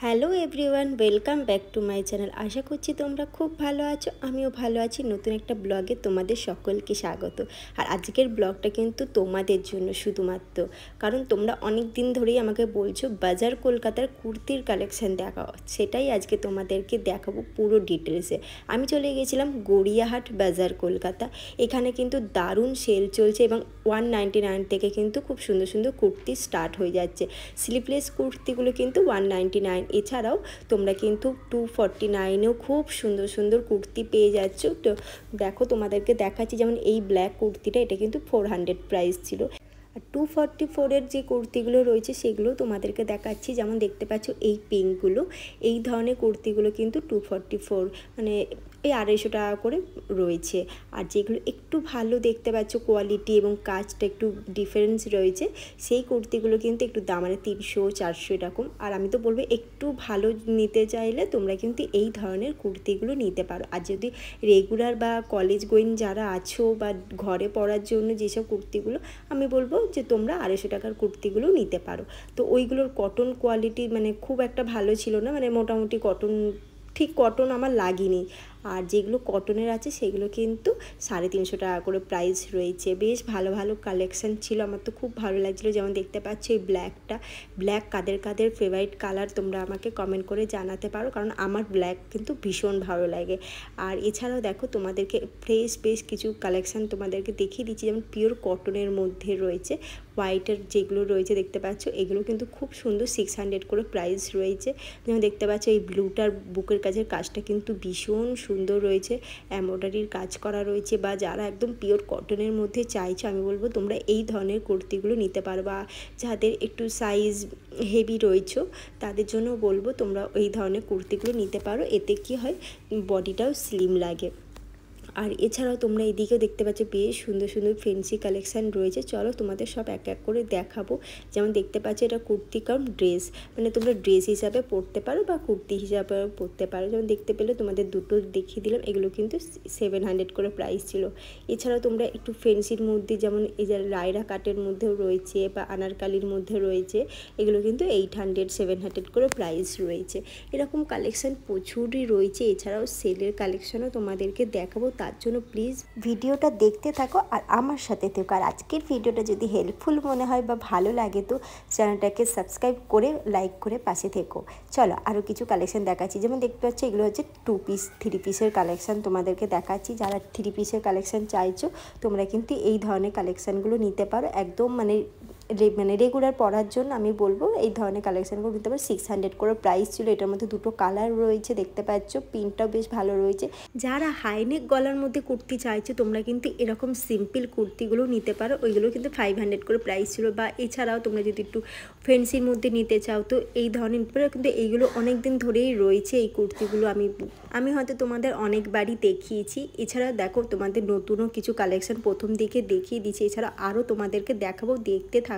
Hello everyone, welcome back to my channel. আশা করছি তোমরা খুব ভালো আছো, আমিও ভালো আছি। নতুন একটা ব্লগে তোমাদের সকলকে স্বাগত। আর আজকের ব্লগটা কিন্তু তোমাদের জন্য শুধুমাত্র, কারণ তোমরা অনেক দিন ধরেই আমাকে বলছো বাজার কলকাতার কুর্তির কালেকশান দেখাও, সেটাই আজকে তোমাদেরকে দেখাবো পুরো ডিটেলসে। আমি চলে গেছিলাম গড়িয়াহাট বাজার কলকাতা। এখানে কিন্তু দারুণ সেল চলছে এবং 199 থেকে কিন্তু খুব সুন্দর সুন্দর কুর্তি স্টার্ট হয়ে যাচ্ছে। স্লিভলেস কুর্তিগুলো কিন্তু 199, এছাড়াও তোমরা কিন্তু 249-এও খুব সুন্দর সুন্দর কুর্তি পেয়ে যাচ্ছ। তো দেখো তোমাদেরকে দেখাচ্ছি, যেমন এই ব্ল্যাক কুর্তিটা, এটা কিন্তু 400 প্রাইস ছিল। আর 244-এর যে কুর্তিগুলো রয়েছে সেগুলো তোমাদেরকে দেখাচ্ছি। যেমন দেখতে পাচ্ছ এই পিঙ্কগুলো, এই ধরনের কুর্তিগুলো কিন্তু 244, মানে এই 250 টাকা করে রয়েছে। আর যেগুলো একটু ভালো দেখতে পাচ্ছ কোয়ালিটি এবং কাজটা একটু ডিফারেন্স রয়েছে, সেই কুর্তিগুলো কিন্তু একটু দাম, মানে 300-400 এরকম। আর আমি তো বলবো একটু ভালো নিতে চাইলে তোমরা কিন্তু এই ধরনের কুর্তিগুলো নিতে পারো। আর যদি রেগুলার বা কলেজ গোয়িং যারা আছো বা ঘরে পরার জন্য যেসব কুর্তিগুলো, আমি বলবো যে তোমরা 250 টাকার কুর্তিগুলো নিতে পারো। তো ওইগুলোর কটন কোয়ালিটি মানে খুব একটা ভালো ছিল না, মানে মোটামুটি কটন, ঠিক কটন আমার লাগেনি। আর যেগুলো কটনের আছে সেগুলো কিন্তু 350 টাকা করে প্রাইস রয়েছে। বেশ ভালো ভালো কালেকশান ছিল, আমার তো খুব ভালো লাগছিলো। যেমন দেখতে পাচ্ছ এই ব্ল্যাকটা, ব্ল্যাক কাদের কাদের ফেভারিট কালার তোমরা আমাকে কমেন্ট করে জানাতে পারো, কারণ আমার ব্ল্যাক কিন্তু ভীষণ ভালো লাগে। আর এছাড়াও দেখো তোমাদেরকে ফ্রেশ বেশ কিছু কালেকশান তোমাদেরকে দেখিয়ে দিচ্ছি। যেমন পিওর কটনের মধ্যে রয়েছে, হোয়াইটের যেগুলো রয়েছে দেখতে পাচ্ছ, এগুলো কিন্তু খুব সুন্দর 600 করে প্রাইস রয়েছে। যেমন দেখতে পাচ্ছ এই ব্লুটার বুকের কাজের কাজটা কিন্তু ভীষণ সুন্দর রয়েছে, এমব্রয়ডারির কাজ করা রয়েছে। বা যারা একদম পিওর কটনের মধ্যে চাইছো, আমি বলবো তোমরা এই ধরনের কুর্তিগুলো নিতে পারবা। যাদের একটু সাইজ হেভি রয়েছে তাদের জন্য বলবো তোমরা এই ধরনের কুর্তিগুলো নিতে পারো। এতে কি হয়, বডিটাও স্লিম লাগে। আর এছাড়াও তোমরা এদিকেও দেখতে পাচ্ছ বেশ সুন্দর সুন্দর ফ্যান্সি কালেকশান রয়েছে। চলো তোমাদের সব এক এক করে দেখাবো। যেমন দেখতে পাচ্ছ এটা কুর্তি কাম ড্রেস, মানে তোমরা ড্রেস হিসাবে পরতে পারো বা কুর্তি হিসাবে পরতে পারো। যেমন দেখতে পেলে তোমাদের দুটো দেখিয়ে দিলাম, এগুলো কিন্তু 700 করে প্রাইস ছিল। এছাড়াও তোমরা একটু ফ্যান্সির মধ্যে, যেমন এই যে লাইরা কাটের মধ্যেও রয়েছে বা আনারকালির মধ্যে রয়েছে, এগুলো কিন্তু 800-700 করে প্রাইস রয়েছে। এরকম কালেকশান প্রচুরই রয়েছে। এছাড়াও সেলের কালেকশানও তোমাদেরকে দেখাবো, তার জন্য প্লিজ ভিডিওটা দেখতে থাকো আর আমার সাথে থেকো। আর আজকের ভিডিওটা যদি হেল্পফুল মনে হয় বা ভালো লাগে তো চ্যানেলটাকে সাবস্ক্রাইব করে লাইক করে পাশে থেকো। চলো আরও কিছু কালেকশান দেখাচ্ছি। যেমন দেখতে পাচ্ছ এগুলো হচ্ছে 2 পিস 3 পিসের কালেকশান তোমাদেরকে দেখাচ্ছি। যারা 3 পিসের কালেকশান চাইছো তোমরা কিন্তু এই ধরনের কালেকশানগুলো নিতে পারো। একদম মানে রেগুলার পরার জন্য আমি বলবো এই ধরনের কালেকশানগুলো নিতে পারো। 600 করে প্রাইস ছিল। এটার মধ্যে দুটো কালার রয়েছে দেখতে পাচ্ছ, প্রিন্টটাও বেশ ভালো রয়েছে। যারা হাইনেক গলার মধ্যে কুর্তি চাইছো তোমরা কিন্তু এরকম সিম্পল কুর্তিগুলো নিতে পারো, ওইগুলো কিন্তু 500 করে প্রাইস ছিল। বা এছাড়াও তোমরা যদি একটু ফ্যান্সির মধ্যে নিতে চাও তো এই ধরনের নিতে পারো। কিন্তু এইগুলো অনেক দিন ধরেই রয়েছে এই কুর্তিগুলো, আমি হয়তো তোমাদের অনেকবারই দেখিয়েছি। এছাড়া দেখো তোমাদের নতুনও কিছু কালেকশান প্রথম দিকে দেখিয়ে দিচ্ছি, এছাড়া আরও তোমাদেরকে দেখাবো, দেখতে থাকো।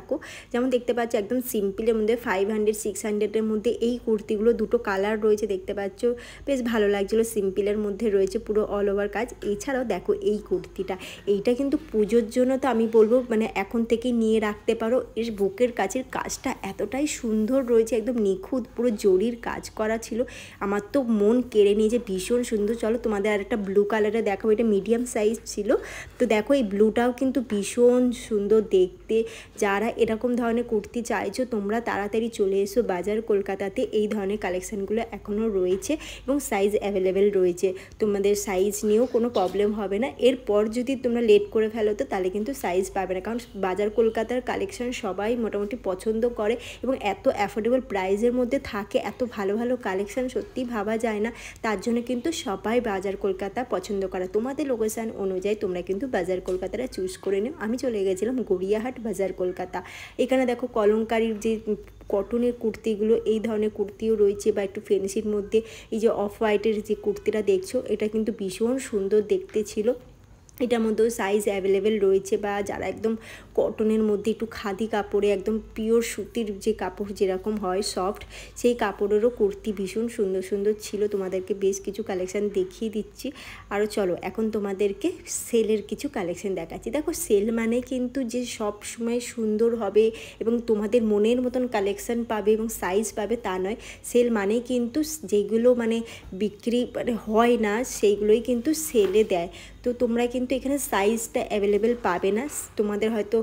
যেমন দেখতে পাচ্ছ একদম সিম্পলের মধ্যে 500-600-এর মধ্যে এই কুর্তিগুলো, দুটো কালার রয়েছে দেখতে পাচ্ছ, বেশ ভালো লাগছিলো। সিম্পলের মধ্যে রয়েছে পুরো অল ওভার কাজ। এছাড়াও দেখো এই কুর্তিটা, এইটা কিন্তু পুজোর জন্য তো আমি বলবো মানে এখন থেকে নিয়ে রাখতে পারো। এর বুকের কাছের কাজটা এতটাই সুন্দর রয়েছে, একদম নিখুঁত, পুরো জরির কাজ করা ছিল। আমার তো মন কেড়ে নিয়েছে, ভীষণ সুন্দর। চলো তোমাদের আর একটা ব্লু কালারে দেখাবো, এটা মিডিয়াম সাইজ ছিল। তো দেখো এই ব্লুটাও কিন্তু ভীষণ সুন্দর দেখতে। যারা এরকম ধরনের কুর্তি চাইছো তোমরা তাড়াতাড়ি চলে এসো বাজার কলকাতাতে। এই ধরনের কালেকশানগুলো এখনও রয়েছে এবং সাইজ অ্যাভেলেবেল রয়েছে, তোমাদের সাইজ নিয়েও কোনো প্রবলেম হবে না। এরপর যদি তোমরা লেট করে ফেলো তো তাহলে কিন্তু সাইজ পাবে না, কারণ বাজার কলকাতার কালেকশান সবাই মোটামুটি পছন্দ করে এবং এত অ্যাফোর্ডেবল প্রাইসের মধ্যে থাকে, এত ভালো ভালো কালেকশান সত্যি ভাবা যায় না। তার জন্য কিন্তু সবাই বাজার কলকাতা পছন্দ করে। তোমাদের লোকেশান অনুযায়ী তোমরা কিন্তু বাজার কলকাতাটা চুজ করে নিও। আমি চলে গেছিলাম গড়িয়াহাট বাজার কলকাতা। এখানে দেখো কলমকারির যে কটনের কুর্তিগুলো, এই ধরনের কুর্তিও রয়েছে। বা একটু ফ্যান্সির মধ্যে এই যে অফ হোয়াইটের যে কুর্তিটা দেখছো, এটা কিন্তু ভীষণ সুন্দর দেখতে ছিল। এটার মধ্যেও সাইজ অ্যাভেলেবেল রয়েছে, বা যারা একদম কটনের মধ্যে একটু খাদি কাপড়ে একদম পিওর সুতির যে কাপড় যেরকম হয় সফট, সেই কাপড়েরও কুর্তি ভীষণ সুন্দর সুন্দর ছিল। তোমাদেরকে বেশ কিছু কালেকশান দেখিয়ে দিচ্ছি। আরও চলো এখন তোমাদেরকে সেলের কিছু কালেকশান দেখাচ্ছি। দেখো সেল মানে কিন্তু যে সব সময় সুন্দর হবে এবং তোমাদের মনের মতন কালেকশান পাবে এবং সাইজ পাবে তা নয়। সেল মানে কিন্তু যেগুলো মানে বিক্রি মানে হয় না সেইগুলোই কিন্তু সেলে দেয়। তো তোমরা কিন্তু এখানে সাইজটা অ্যাভেলেবেল পাবে না, তোমাদের হয়তো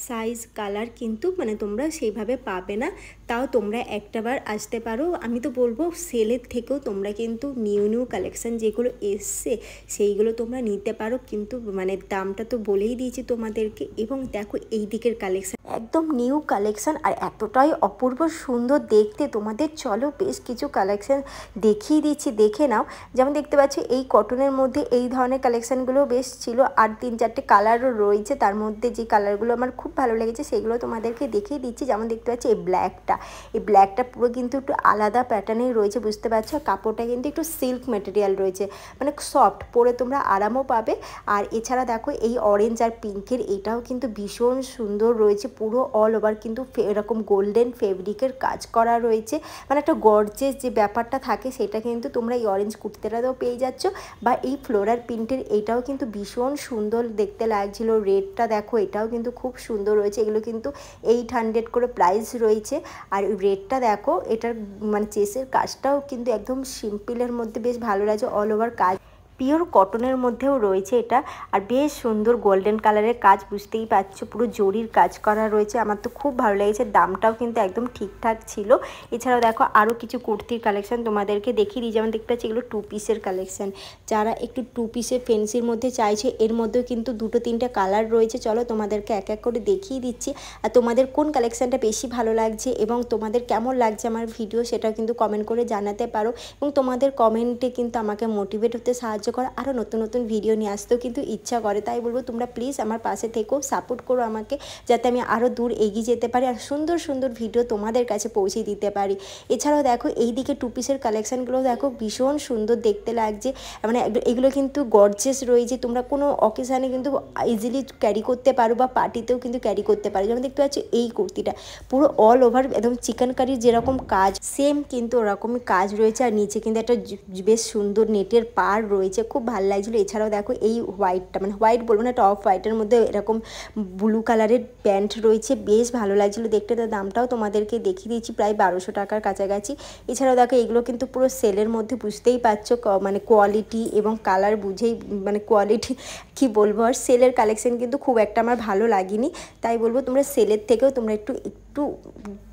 সাইজ কালার কিন্তু মানে তোমরা সেইভাবে পাবে না। তাও তোমরা একটাবার আসতে পারো। আমি তো বলবো সেলের থেকেও তোমরা কিন্তু নিউ নিউ কালেকশান যেগুলো এসছে সেইগুলো তোমরা নিতে পারো, কিন্তু মানে দামটা তো বলেই দিয়েছি তোমাদেরকে। এবং দেখো এই দিকের কালেকশান একদম নিউ কালেকশান আর এতটাই অপূর্ব সুন্দর দেখতে। তোমাদের চলো বেশ কিছু কালেকশান দেখিয়ে দিচ্ছি, দেখে নাও। যেমন দেখতে পাচ্ছ এই কটনের মধ্যে এই ধরনের কালেকশানগুলো বেশ ছিল, আর 3-4টে কালারও রয়েছে। তার মধ্যে যে কালারগুলো আমার খুব ভালো লেগেছে সেগুলো তোমাদেরকে দেখিয়ে দিচ্ছি। যেমন দেখতে পাচ্ছি এই ব্ল্যাকটা পুরো কিন্তু একটু আলাদা প্যাটার্নেই রয়েছে, বুঝতে পারছো। কাপড়টা কিন্তু একটু সিল্ক ম্যাটেরিয়াল রয়েছে, মানে সফট, পরে তোমরা আরামও পাবে। আর এছাড়া দেখো এই অরেঞ্জ আর পিঙ্কের এটাও কিন্তু ভীষণ সুন্দর রয়েছে, পুরো অল ওভার কিন্তু এরকম গোল্ডেন ফেব্রিকের কাজ করা রয়েছে, মানে একটা গর্জেস যে ব্যাপারটা থাকে সেটা কিন্তু তোমরা এই অরেঞ্জ কুর্তিটাতেও পেয়ে যাচ্ছ। বা এই ফ্লোরাল প্রিন্টের এইটাও কিন্তু ভীষণ সুন্দর দেখতে লাগছিল। রেডটা দেখো এটাও কিন্তু খুব সুন্দর রয়েছে। এগুলো কিন্তু 800 করে প্রাইস রয়েছে। আর রেডটা দেখো এটার মানে চেসের কাজটাও কিন্তু একদম সিম্পলের মধ্যে বেশ ভালো লাগছে, অল ওভার কাজ পিওর কটনের মধ্যেও রয়েছে এটা। আর বেশ সুন্দর গোল্ডেন কালারের কাজ, বুঝতেই পারছো পুরো জরির কাজ করা রয়েছে। আমার তো খুব ভালো লেগেছে, দামটাও কিন্তু একদম ঠিকঠাক ছিল। এছাড়াও দেখো আরও কিছু কুর্তির কালেকশান তোমাদেরকে দেখিয়ে দিই। যেমন দেখতে পাচ্ছি এগুলো 2 পিসের কালেকশান, যারা একটু 2 পিসের ফেন্সির মধ্যে চাইছে এর মধ্যেও কিন্তু 2-3টে কালার রয়েছে। চলো তোমাদেরকে এক এক করে দেখিয়ে দিচ্ছি। আর তোমাদের কোন কালেকশানটা বেশি ভালো লাগছে এবং তোমাদের কেমন লাগছে আমার ভিডিও সেটাও কিন্তু কমেন্ট করে জানাতে পারো। এবং তোমাদের কমেন্টে কিন্তু আমাকে মোটিভেট হতে সাহায্য করে, আরও নতুন নতুন ভিডিও নিয়ে আসতেও কিন্তু ইচ্ছা করে। তাই বলবো তোমরা প্লিজ আমার পাশে থেকেও সাপোর্ট করো আমাকে, যাতে আমি আরও দূর এগিয়ে যেতে পারি আর সুন্দর সুন্দর ভিডিও তোমাদের কাছে পৌঁছে দিতে পারি। এছাড়াও দেখো এই দিকে 2 পিসের কালেকশানগুলো দেখো ভীষণ সুন্দর দেখতে লাগছে, মানে এগুলো কিন্তু গর্জেস রয়েছে। তোমরা কোনো অকেশানে কিন্তু ইজিলি ক্যারি করতে পারো বা পার্টিতেও কিন্তু ক্যারি করতে পারো। যেমন দেখতে পাচ্ছি এই কুর্তিটা পুরো অল ওভার একদম চিকেন কারির যেরকম কাজ সেম কিন্তু ওরকমই কাজ রয়েছে। আর নিচে কিন্তু একটা বেশ সুন্দর নেটের পাড় রয়েছে, খুব ভালো লাগছিলো। এছাড়াও দেখো এই হোয়াইটটা, মানে হোয়াইট বলবো না, একটা অফ হোয়াইটের মধ্যে এরকম ব্লু কালারের প্যান্ট রয়েছে, বেশ ভালো লাগছিলো দেখতে। তার দামটাও তোমাদেরকে দেখিয়ে দিয়েছি, প্রায় 1200 টাকার কাছাকাছি। এছাড়াও দেখো এগুলো কিন্তু পুরো সেলের মধ্যে, বুঝতেই পারছো মানে কোয়ালিটি এবং কালার বুঝেই মানে কোয়ালিটি কি বলবো। আর সেলের কালেকশন কিন্তু খুব একটা আমার ভালো লাগেনি, তাই বলবো তোমরা সেলের থেকেও তোমরা একটু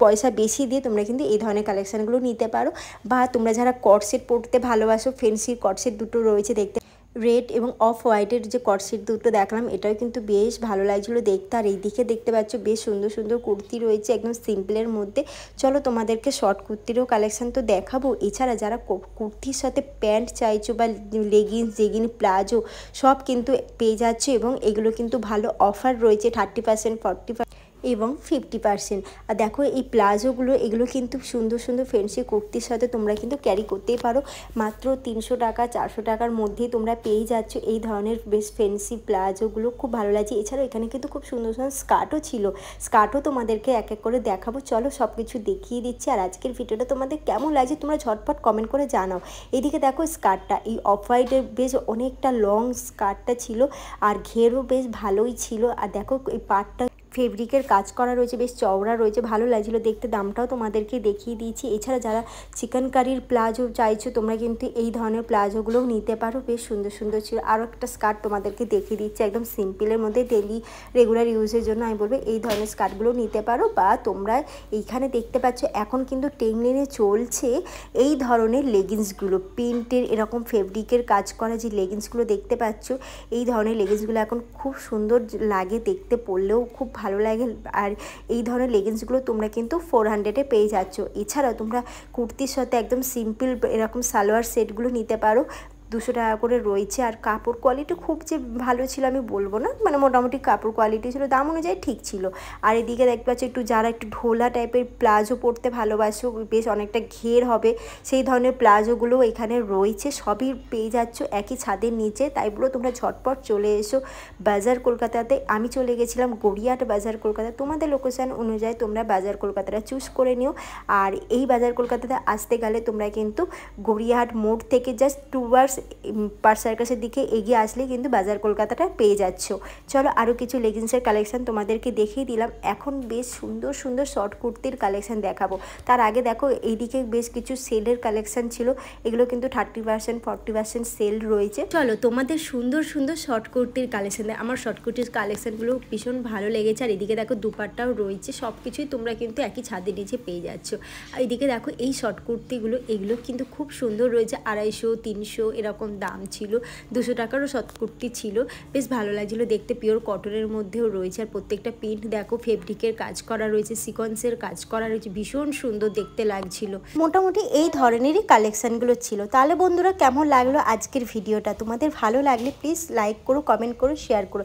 পয়সা বেশি দিয়ে তোমরা কিন্তু এই ধরনের কালেকশানগুলো নিতে পারো। বা তোমরা যারা কটসেট পরতে ভালোবাসো, ফেন্সির কটসেট দুটো রয়েছে দেখতে, রেড এবং অফ হোয়াইটের যে কটসেট দুটো দেখলাম এটাও কিন্তু বেশ ভালো লাগছিলো দেখতে। আর এই দিকে দেখতে পাচ্ছ বেশ সুন্দর সুন্দর কুর্তি রয়েছে একদম সিম্পলের মধ্যে। চলো তোমাদেরকে শর্ট কুর্তিরও কালেকশান তো দেখাবো। এছাড়া যারা কুর্তির সাথে প্যান্ট চাইছো বা লেগিংস জেগিন প্লাজো সব কিন্তু পেয়ে যাচ্ছে, এবং এগুলো কিন্তু ভালো অফার রয়েছে 30%, 40% এবং 50%। আর দেখো এই প্লাজোগুলো এগুলো কিন্তু সুন্দর সুন্দর ফ্যান্সি কুর্তির সাথে তোমরা কিন্তু ক্যারি করতেই পারো। মাত্র 300 টাকা 400 টাকার মধ্যেই তোমরা পেয়ে যাচ্ছ এই ধরনের বেশ ফ্যান্সি প্লাজোগুলো, খুব ভালো লাগছে। এছাড়াও এখানে কিন্তু খুব সুন্দর সুন্দর স্কার্টও ছিল, স্কার্টও তোমাদেরকে এক এক করে দেখাবো। চলো সব কিছু দেখিয়ে দিচ্ছি। আর আজকের ভিডিওটা তোমাদের কেমন লাগছে তোমরা ঝটপট কমেন্ট করে জানাও। এদিকে দেখো স্কার্টটা এই অফ হোয়াইটের বেশ অনেকটা লং স্কার্টটা ছিল, আর ঘেরও বেশ ভালোই ছিল। আর দেখো এই পাটটা ফেব্রিকের কাজ করা রয়েছে, বেশ চওড়া রয়েছে, ভালো লাগছিলো দেখতে। দামটাও তোমাদেরকে দেখিয়ে দিয়েছি। এছাড়া যারা চিকেন কারির প্লাজো চাইছো তোমরা কিন্তু এই ধরনের প্লাজোগুলোও নিতে পারো, বেশ সুন্দর সুন্দর ছিল। আরও একটা স্কার্ট তোমাদেরকে দেখিয়ে দিচ্ছি একদম সিম্পলের মধ্যে, ডেলি রেগুলার ইউজের জন্য আমি বলবো এই ধরনের স্কার্টগুলো নিতে পারো। বা তোমরা এইখানে দেখতে পাচ্ছ এখন কিন্তু ট্রেন্ডিংয়ে চলছে এই ধরনের লেগিংসগুলো, প্রিন্টের এরকম ফেব্রিকের কাজ করা যে লেগিংসগুলো দেখতে পাচ্ছ, এই ধরনের লেগিংসগুলো এখন খুব সুন্দর লাগে দেখতে, পরলেও খুব ভালো লাগে। আর এই ধরনের লেগিংসগুলো তোমরা কিন্তু 400-এ পেয়ে যাচ্ছ। এছাড়াও তোমরা কুর্তির সাথে একদম সিম্পল এরকম সালোয়ার সেটগুলো নিতে পারো 200 টাকা করে রয়েছে। আর কাপড় কোয়ালিটি খুব যে ভালো ছিল আমি বলবো না, মানে মোটামুটি কাপড় কোয়ালিটি ছিল, দাম অনুযায়ী ঠিক ছিল। আর এদিকে দেখতে পাচ্ছ একটু যারা একটু ঢোলা টাইপের প্লাজো পরতে ভালোবাসো, বেশ অনেকটা ঘের হবে সেই ধরনের প্লাজোগুলো এখানে রয়েছে, সবই পেয়ে যাচ্ছ একই ছাদের নিচে। তাই বলো তোমরা ঝটপট চলে এসো বাজার কলকাতাতে। আমি চলে গেছিলাম গড়িয়াহাট বাজার কলকাতা, তোমাদের লোকেশান অনুযায়ী তোমরা বাজার কলকাতাটা চুজ করে নিও। আর এই বাজার কলকাতাতে আসতে গেলে তোমরা কিন্তু গড়িয়াহাট মোড় থেকে জাস্ট টুয়ার্ডস পার্ক সার্কাসের দিকে এগিয়ে আসলে কিন্তু বাজার কলকাতাটা পেয়ে যাচ্ছ। চলো আরও কিছু লেগিংসের কালেকশান তোমাদেরকে দেখিয়ে দিলাম। এখন বেশ সুন্দর সুন্দর শর্ট কুর্তির কালেকশান দেখাবো। তার আগে দেখো এইদিকে বেশ কিছু সেলের কালেকশান ছিল, এগুলো কিন্তু 30% 40% সেল রয়েছে। চলো তোমাদের সুন্দর সুন্দর শর্ট কুর্তির কালেকশান দেয়। আমার শর্ট কুর্তির কালেকশানগুলো ভীষণ ভালো লেগেছে। আর এদিকে দেখো দুপাট্টাও রয়েছে, সব কিছুই তোমরা কিন্তু একই ছাদের নিচে পেয়ে যাচ্ছ। আর এদিকে দেখো এই শর্ট কুর্তিগুলো, এগুলো কিন্তু খুব সুন্দর রয়েছে, 250 300 এরকম দাম ছিল। 200 টাকারও শর্ট কুর্তি ছিল, বেশ ভালো লাগছিলো দেখতে, পিওর কটনের মধ্যেও রয়েছে। আর প্রত্যেকটা প্রিন্ট দেখো ফেব্রিকের কাজ করা রয়েছে, সিকোয়েন্সের কাজ করা রয়েছে, ভীষণ সুন্দর দেখতে লাগছিল। মোটামুটি এই ধরনেরই কালেকশানগুলো ছিল। তাহলে বন্ধুরা কেমন লাগলো আজকের ভিডিওটা? তোমাদের ভালো লাগলে প্লিজ লাইক করো, কমেন্ট করো, শেয়ার করো।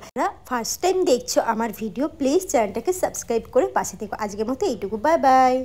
ফার্স্ট টাইম দেখছো আমার ভিডিও, প্লিজ চ্যানেলটাকে সাবস্ক্রাইব করে পাশে থেকো। আজকের মতো এইটুকু, বাই বাই।